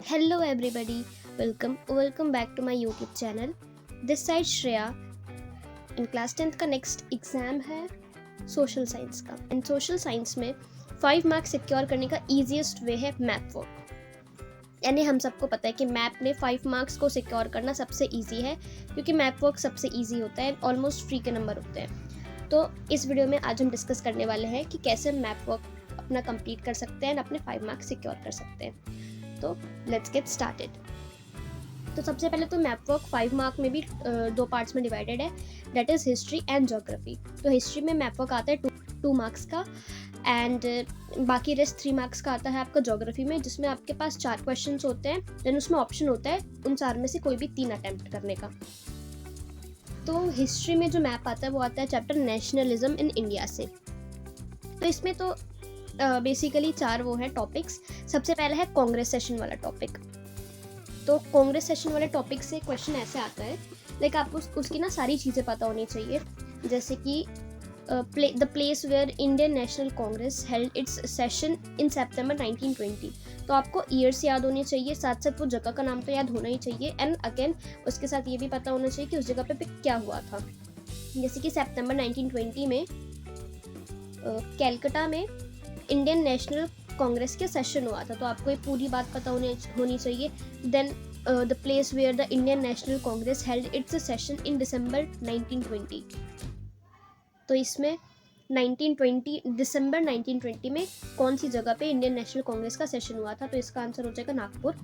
Hello everybody, welcome back to my YouTube channel. This side Shreya. In class 10th का next exam है social science का. And social science में 5 marks secure करने का easiest वे है map work. यानी हम सबको पता है कि मैप में 5 मार्क्स को सिक्योर करना सबसे ईजी है, क्योंकि मैप वर्क सबसे ईजी होता है, ऑलमोस्ट फ्री के नंबर होते हैं. तो इस वीडियो में आज हम डिस्कस करने वाले हैं कि कैसे मैप वर्क अपना कंप्लीट कर सकते हैं, अपने 5 मार्क्स सिक्योर कर सकते हैं. तो लेट्स गेट स्टार्टेड. तो सबसे पहले तो मैप वर्क 5 मार्क में भी 2 पार्ट्स में डिवाइडेड है, that is history and geography. तो हिस्ट्री में मैप वर्क आता है 2 मार्क्स का, एंड बाकी रेस्ट 3 मार्क्स का आता है आपका ज्योग्राफी में, जिसमें आपके पास 4 क्वेश्चंस होते हैं. देन उसमें ऑप्शन होता है उन 4 में से कोई भी 3 अटैम्प्ट करने का. तो हिस्ट्री में जो मैप आता है वो आता है चैप्टर नेशनलिज्म इन इंडिया से. तो इसमें तो बेसिकली 4 वो है टॉपिक्स. सबसे पहला है कांग्रेस सेशन वाला टॉपिक. तो कांग्रेस सेशन वाले टॉपिक से क्वेश्चन ऐसे आता है, लाइक आपको उसकी ना सारी चीज़ें पता होनी चाहिए, जैसे कि the place where Indian National Congress held its session in September 1920. तो आपको ईयर्स याद होने चाहिए, साथ साथ वो जगह का नाम तो याद होना ही चाहिए, एंड अगेन उसके साथ ये भी पता होना चाहिए कि उस जगह पे क्या हुआ था. जैसे कि सितंबर 1920 में कैलकाटा में इंडियन नेशनल कांग्रेस के सेशन हुआ था, तो आपको ये पूरी बात पता होनी चाहिए. Then the place where the Indian National Congress held its session in December 1920. तो इसमें 1920 दिसंबर 1920 में कौन सी जगह पे इंडियन नेशनल कांग्रेस का सेशन हुआ था, तो इसका आंसर हो जाएगा Nagpur.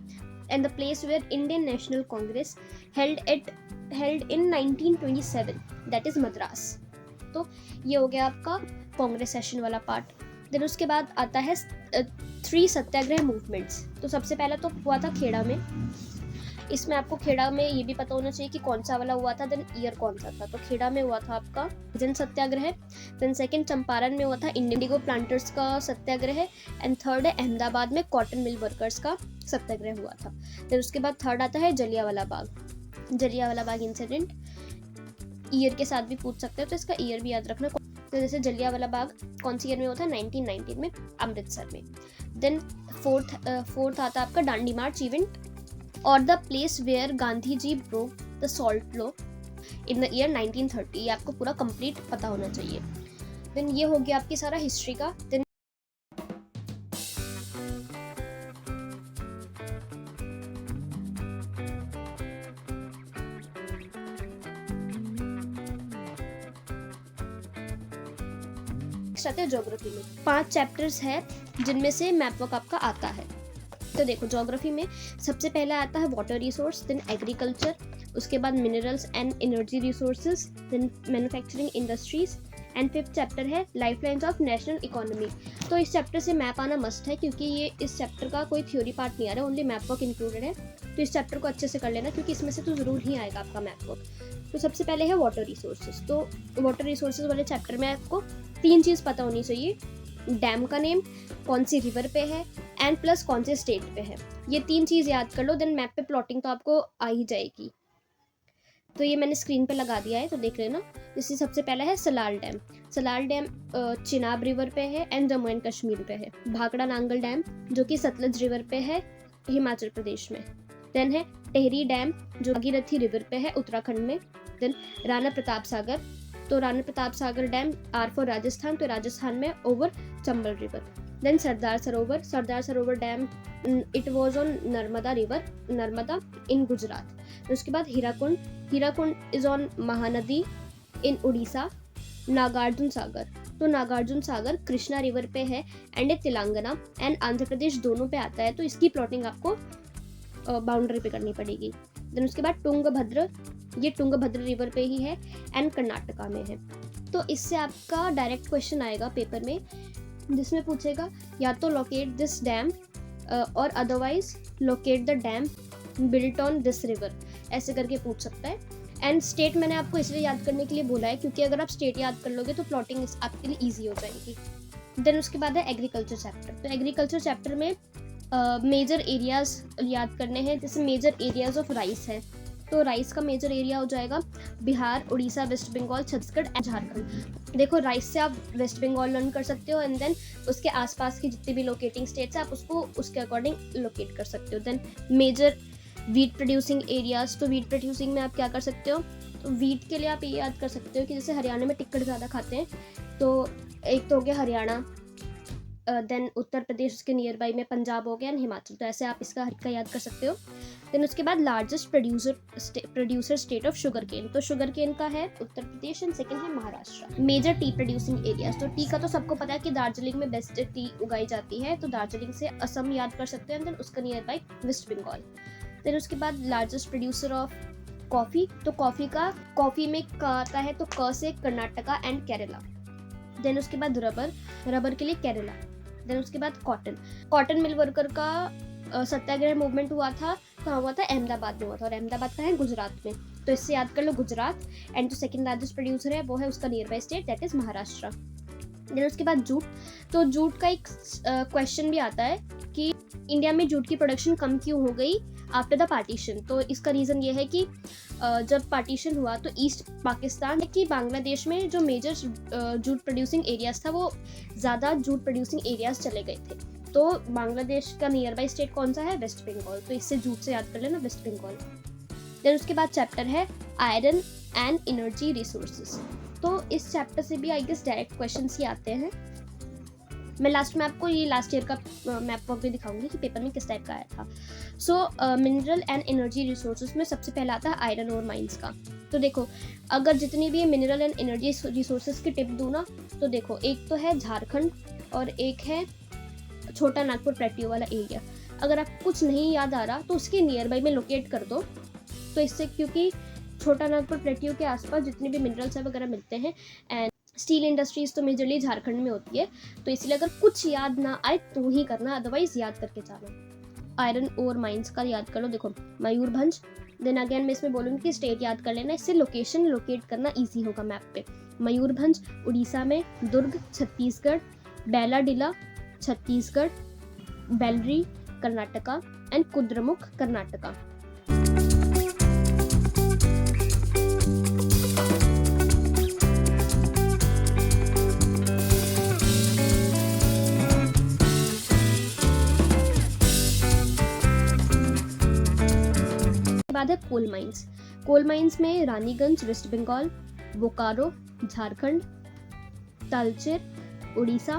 And the place where Indian National Congress held in 1927, that is Madras. तो ये हो गया आपका कांग्रेस सेशन वाला पार्ट. देन उसके बाद आता है 3 सत्याग्रह मूवमेंट्स. तो सबसे पहला तो हुआ था खेड़ा में. इसमें आपको खेड़ा में ये भी पता होना चाहिए कि कौन सा वाला हुआ था, देन ईयर कौन सा था. तो खेड़ा में हुआ था आपका जन सत्याग्रह. देन सेकंड चंपारण में हुआ था इंडिगो प्लांटर्स का सत्याग्रह. एंड थर्ड है अहमदाबाद में कॉटन मिल वर्कर्स का सत्याग्रह हुआ था. देन उसके बाद थर्ड आता है जलियांवाला बाग इंसिडेंट. ईयर के साथ भी पूछ सकते हैं, तो इसका ईयर भी याद रखना. तो जैसे जलियांवाला बाग कौन सी ईयर में हुआ था, 1919 में, अमृतसर में. देन फोर्थ आता आपका दांडी मार्च इवेंट और the place where Gandhi ji broke the salt law in the year 1930. ये आपको पूरा कंप्लीट पता होना चाहिए. देन ये हो गया आपकी सारा हिस्ट्री का. देन आते हैं ज्योग्राफी में. 5 चैप्टर्स है जिनमें से मैप वर्क आपका आता है. तो देखो ज्योग्राफी में सबसे पहला आता है वाटर रिसोर्स, देन एग्रीकल्चर, उसके बाद minerals and energy resources, then manufacturing industries, and 5th chapter है लाइफलाइंस ऑफ नेशनल इकोनॉमी. तो इस चैप्टर से मैप आना मस्ट है, क्योंकि ये इस चैप्टर का कोई थ्योरी पार्ट नहीं आ रहा है, ओनली मैप वर्क इंक्लूडेड है. तो इस चैप्टर को अच्छे से कर लेना, क्योंकि इसमें से तो ज़रूर ही आएगा आपका मैप वर्क. तो सबसे पहले है वाटर रिसोर्सेज. तो वाटर रिसोर्सेज वाले चैप्टर में आपको 3 चीज़ पता होनी चाहिए. डैम का नेम, कौन सी रिवर पे है, एंड प्लस कौन से स्टेट पे है. ये 3 चीज़ याद कर लो, देन मैप पे प्लॉटिंग तो आपको आ ही जाएगी. तो ये मैंने स्क्रीन पे लगा दिया है, तो देख लेना. जैसे सबसे पहला है सलाल डैम चिनाब रिवर पे है एंड जम्मू एंड कश्मीर पे है. भाखड़ा नांगल डैम जो कि सतलज रिवर पे है हिमाचल प्रदेश में. देन है टेहरी डैम जो भागीरथी रिवर पे है उत्तराखंड में. देन राणा प्रताप सागर, तो Rana Pratap Sagar dam are for Rajasthan, तो राजस्थान में over Chambal river. Then Sardar Sarovar dam it was on Narmada river, Narmada in Gujarat. उसके बाद Hirakud is on Mahanadi in Orissa. Nagarjuna Sagar, तो नागार्जुन सागर कृष्णा रिवर पे है एंड तेलंगाना एंड आंध्र प्रदेश दोनों पे आता है, तो इसकी प्लॉटिंग आपको बाउंड्री पे करनी पड़ेगी. देन उसके बाद तुंगभद्र, ये तुंगभद्र रिवर पे ही है एंड कर्नाटका में है. तो इससे आपका डायरेक्ट क्वेश्चन आएगा पेपर में, जिसमें पूछेगा या तो लोकेट दिस डैम और otherwise locate the dam built on this river, ऐसे करके पूछ सकता है. एंड स्टेट मैंने आपको इसलिए याद करने के लिए बोला है, क्योंकि अगर आप स्टेट याद कर लोगे तो प्लॉटिंग आपके लिए ईजी हो जाएगी. देन उसके बाद है एग्रीकल्चर चैप्टर. तो एग्रीकल्चर चैप्टर में मेजर एरियाज याद करने हैं. जैसे मेजर एरियाज ऑफ राइस है, तो राइस का मेजर एरिया हो जाएगा बिहार, उड़ीसा, वेस्ट बंगाल, छत्तीसगढ़ एंड झारखंड। देखो राइस से आप वेस्ट बंगाल लर्न कर सकते हो एंड देन उसके आसपास की जितनी भी लोकेटिंग स्टेट्स है आप उसको उसके अकॉर्डिंग लोकेट कर सकते हो। Then major wheat producing areas, तो वीट प्रोड्यूसिंग में आप क्या कर सकते हो, तो वीट के लिए आप ये याद कर सकते हो कि जैसे हरियाणा में टिक्कड़ ज़्यादा खाते हैं, तो एक तो हो गया हरियाणा, देन उत्तर प्रदेश, उसके नियर बाई में पंजाब हो गया एंड हिमाचल, तो ऐसे आप इसका हल्का याद कर सकते हो। देन उसके बाद largest producer state of sugar cane, तो शुगर केन का है उत्तर प्रदेश एंड सेकंड है Maharashtra. Major tea producing areas, तो टी का तो सबको पता है कि दार्जिलिंग में बेस्ट टी उगाई जाती है, तो दार्जिलिंग से असम याद कर सकते हैं, देन उसका near by West Bengal. Then उसके बाद लार्जेस्ट प्रोड्यूसर ऑफ कॉफ़ी, तो कॉफ़ी में का आता है तो क से कर्नाटका एंड केरला। देन उसके बाद रबर के लिए केरला। देन उसके बाद कॉटन मिल वर्कर का सत्याग्रह मूवमेंट हुआ था, कहाँ हुआ था, अहमदाबाद में हुआ था, और अहमदाबाद का है गुजरात में, तो इससे याद कर लो गुजरात। एंड जो सेकंड लार्जेस्ट प्रोड्यूसर है वो है उसका near by state, that is Maharashtra. Then उसके बाद जूट, तो जूट का एक क्वेश्चन भी आता है कि इंडिया में जूट की प्रोडक्शन कम क्यों हो गई आफ्टर द पार्टीशन, तो इसका रीज़न ये है कि जब पार्टीशन हुआ तो ईस्ट पाकिस्तान की बांग्लादेश में जो मेजर जूट प्रोड्यूसिंग एरियाज था वो ज़्यादा जूट प्रोड्यूसिंग एरियाज चले गए थे, तो बांग्लादेश का नियर बाई स्टेट कौन सा है, वेस्ट बंगाल, तो इससे जूट से याद कर लेना वेस्ट बंगाल। देन उसके बाद चैप्टर है आयरन एंड एनर्जी रिसोर्सेज, तो इस चैप्टर से भी आई गेस डायरेक्ट क्वेश्चन ही आते हैं। मैं लास्ट में आपको ये लास्ट ईयर का मैप वर्क भी दिखाऊंगी कि पेपर में किस टाइप का आया था। सो मिनरल एंड एनर्जी रिसोर्सेज में सबसे पहला आता है आयरन और माइंस का। तो देखो अगर जितनी भी मिनरल एंड एनर्जी रिसोर्सेज की टिप दूँ ना, तो देखो एक तो है झारखंड और एक है छोटा नागपुर प्लेट्यू वाला एरिया। अगर आपको कुछ नहीं याद आ रहा तो उसके नियर बाई में लोकेट कर दो, तो इससे क्योंकि छोटा नागपुर प्लेट्यू के आसपास जितने भी मिनरल्स है वगैरह मिलते हैं एंड स्टील इंडस्ट्रीज तो मेजरली झारखंड में होती है, तो इसलिए अगर कुछ याद ना आए तो ही करना, अदरवाइज याद करके जाना। आयरन और माइंस का याद कर लो, देखो मयूरभंज। देन अगेन मैं इसमें बोलूँगी कि स्टेट याद कर लेना, इससे लोकेशन लोकेट करना ईजी होगा मैप पे। मयूरभंज उड़ीसा में, दुर्ग छत्तीसगढ़, बैलाडिला छत्तीसगढ़, बेलरी कर्नाटका एंड कुद्रेमुख कर्नाटका। बाद है कोल माइंस में रानीगंज वेस्ट बंगाल, बोकारो झारखंड, तालचेर उड़ीसा,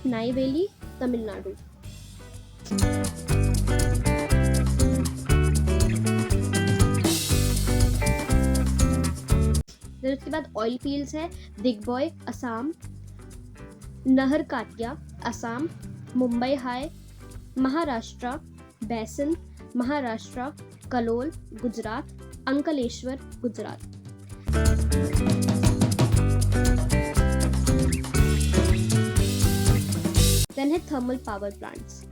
नाईवेली तमिलनाडु। फिर उसके बाद ऑयल फील्ड्स है दिग्बॉय असम, नहर काटिया असम, मुंबई हाई महाराष्ट्र, बैसन महाराष्ट्र, कलोल गुजरात, अंकलेश्वर गुजरात। देन है थर्मल पावर प्लांट्स,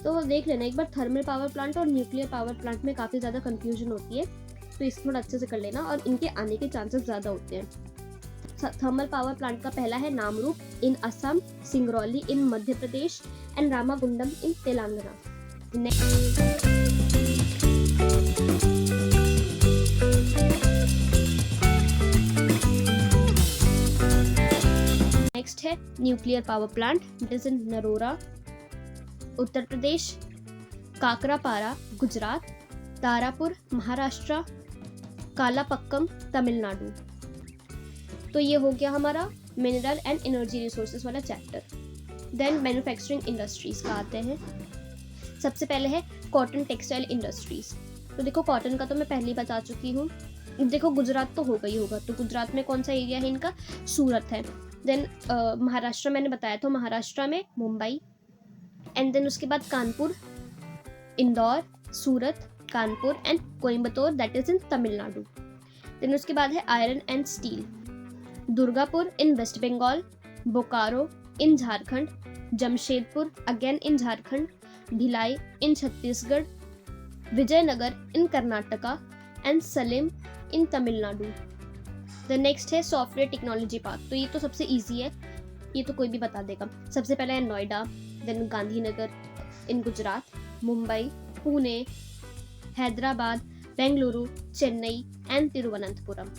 तो देख लेना एक बार, थर्मल पावर प्लांट और न्यूक्लियर पावर प्लांट में काफ़ी ज़्यादा कंफ्यूजन होती है, तो इसको थोड़ा अच्छे से कर लेना और इनके आने के चांसेस ज़्यादा होते हैं। थर्मल पावर प्लांट का पहला है Namrup in Assam, Singrauli in Madhya Pradesh and Ramagundam in Telangana. Next है nuclear power plant, it is in Narora Uttar Pradesh, Kakrapar Gujarat, Tarapur Maharashtra, Kalpakkam Tamil Nadu. तो ये हो गया हमारा मिनरल एंड एनर्जी रिसोर्सेज वाला चैप्टर। देन मैन्युफैक्चरिंग इंडस्ट्रीज का आते हैं। सबसे पहले है कॉटन टेक्सटाइल इंडस्ट्रीज। तो देखो कॉटन का तो मैं पहले ही बता चुकी हूँ। देखो गुजरात तो होगा ही होगा, तो गुजरात में कौन सा एरिया है इनका, सूरत है। देन महाराष्ट्र मैंने बताया था, महाराष्ट्र में मुंबई, एंड देन उसके बाद Kanpur, Indore, Surat, Kanpur and Coimbatore, that is in Tamil Nadu. Then उसके बाद है iron and steel, Durgapur in West Bengal, Bokaro in Jharkhand, Jamshedpur again in Jharkhand, Bhilai in Chhattisgarh, Vijayanagar in Karnataka and Salem in Tamil Nadu. The next है सॉफ्टवेयर टेक्नोलॉजी पार्क। तो ये तो सबसे इजी है, ये तो कोई भी बता देगा। सबसे पहले है Noida, then Gandhinagar in Gujarat, Mumbai, Pune, Hyderabad, Bengaluru, Chennai and Thiruvananthapuram.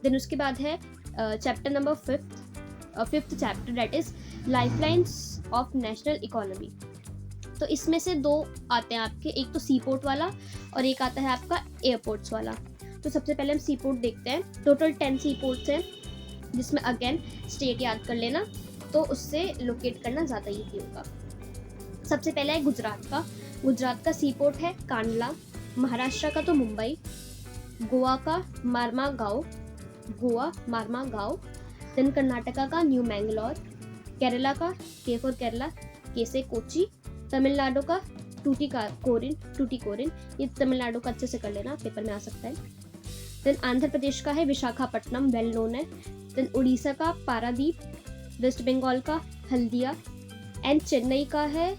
Then उसके बाद है chapter number 5th chapter, that is lifelines of national economy. तो इसमें से 2 आते हैं आपके, एक तो सी पोर्ट वाला और एक आता है आपका एयरपोर्ट्स वाला. तो सबसे पहले हम सी पोर्ट देखते हैं. टोटल 10 सी पोर्ट्स हैं, जिसमें अगेन स्टेट याद कर लेना, तो उससे लोकेट करना ज़्यादा ईजी होगा. सबसे पहले है गुजरात का सी पोर्ट है कांडला. महाराष्ट्र का तो मुंबई. गोवा का मार्मा गाँव. देन कर्नाटका का न्यू मैंगलोर. केरला का के फॉर केरला, के से कोची. तमिलनाडु का टूटीकोरिन, ये तमिलनाडु का अच्छे से कर लेना, पेपर में आ सकता है. देन आंध्र प्रदेश का है विशाखापट्टनम, वेल नोन है. देन उड़ीसा का पारादीप. वेस्ट बंगाल का हल्दिया. एंड चेन्नई का है,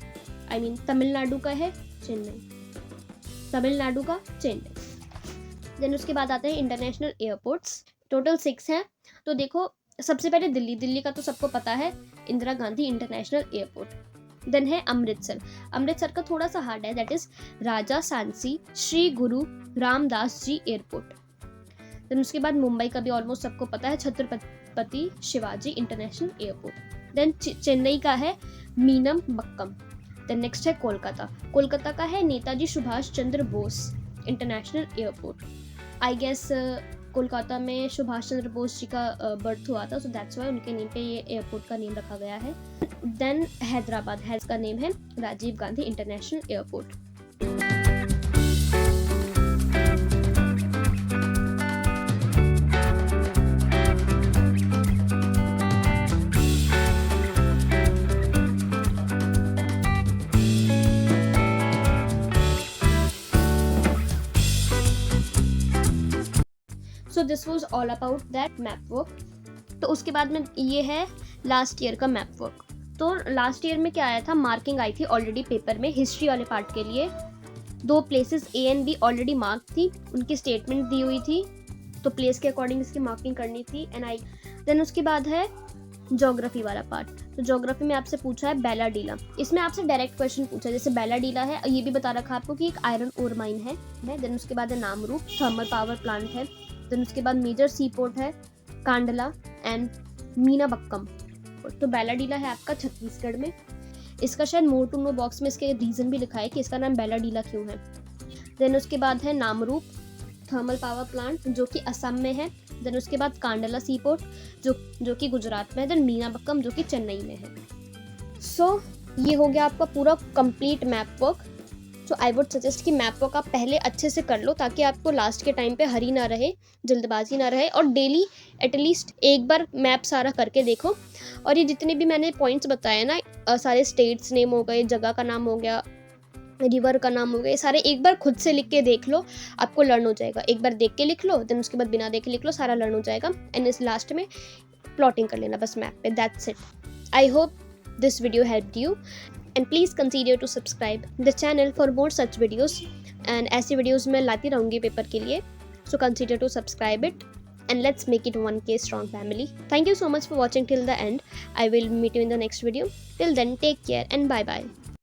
तमिलनाडु का है चेन्नई. देन उसके बाद आते हैं इंटरनेशनल एयरपोर्ट्स. टोटल 6 हैं. तो देखो, सबसे पहले दिल्ली का तो सबको पता है, Indira Gandhi international airport. Then है अमृतसर का थोड़ा सा हार्ड है, that is Raja Sansi Shri Guru Ramdas ji airport. Then उसके बाद मुंबई का भी ऑलमोस्ट सबको पता है, Chhatrapati Shivaji international airport. Then Chennai का है मीनमबक्कम. देन नेक्स्ट है कोलकाता का है Netaji Subhash Chandra Bose international airport. I guess Kolkata में सुभाष चंद्र बोस जी का बर्थ हुआ था, सो दैट्स वाई उनके नेम पे ये एयरपोर्ट का नेम रखा गया है. देन हैदराबाद का नेम है Rajiv Gandhi international airport. So this was all about that map work. तो उसके बाद में ये है लास्ट ईयर का मैप वर्क. तो लास्ट ईयर में क्या आया था, मार्किंग आई थी ऑलरेडी पेपर में हिस्ट्री वाले पार्ट के लिए. 2 places A and B already mark थी, उनकी स्टेटमेंट दी हुई थी, तो प्लेस के अकॉर्डिंग इसकी मार्किंग करनी थी. देन उसके बाद है ज्योग्राफी वाला पार्ट. तो ज्योग्राफी में आपसे पूछा है बैलाडीला. इसमें आपसे डायरेक्ट क्वेश्चन पूछा, जैसे बैलाडीला है, ये भी बता रखा आपको कि एक आयरन ओर माइन है. देन उसके बाद है नामरूप, थर्मल पावर प्लांट है. देन उसके बाद मेजर सी पोर्ट है कांडला एंड मीनाबक्कम. तो बैलाडीला है आपका छत्तीसगढ़ में. इसका शायद मोर टू नो बॉक्स में इसके रीज़न भी लिखा है कि इसका नाम बैलाडीला क्यों है. देन उसके बाद है नामरूप थर्मल पावर प्लांट, जो कि असम में है. देन उसके बाद कांडला सी पोर्ट जो कि गुजरात में है. देन मीनाबक्कम जो कि चेन्नई में है. सो ये हो गया आपका पूरा complete map work. So I would suggest कि मैप वर्क आप पहले अच्छे से कर लो, ताकि आपको लास्ट के टाइम पे हरी ना रहे, जल्दबाजी ना रहे, और डेली एटलीस्ट एक बार मैप सारा करके देखो. और ये जितने भी मैंने पॉइंट्स बताए ना, सारे स्टेट्स नेम हो गए, जगह का नाम हो गया, रिवर का नाम हो गया, सारे एक बार खुद से लिख के देख लो, आपको लर्न हो जाएगा. एक बार देख के लिख लो, देन उसके बाद बिना देखे लिख लो, सारा लर्न हो जाएगा. एंड इस लास्ट में प्लॉटिंग कर लेना बस मैप पे, that's it. I hope this video helped you, and please consider to subscribe the channel for more such videos. and ऐसी videos मैं लाती रहूँगी पेपर के लिए, so consider to subscribe it and let's make it 1K strong family. Thank you so much for watching till the end. I will meet you in the next video. Till then, take care and bye bye.